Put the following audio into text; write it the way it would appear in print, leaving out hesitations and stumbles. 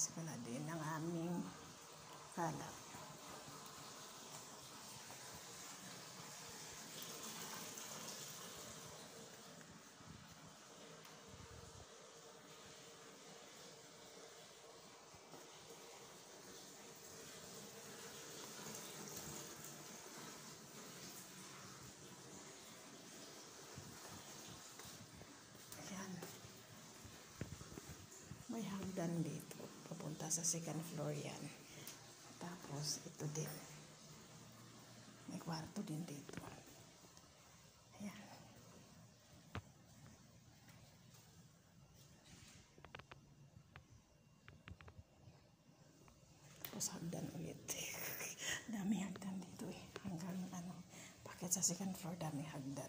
Ilalabas ko na din ang aming kalat. May hagdan dito. Papunta sa second floor yan. Tapos, ito din. May kwarto din dito. Ayan. Tapos, hagdan ulit. Dami hagdan dito eh. Hanggang, bakit sa second floor dami hagdan.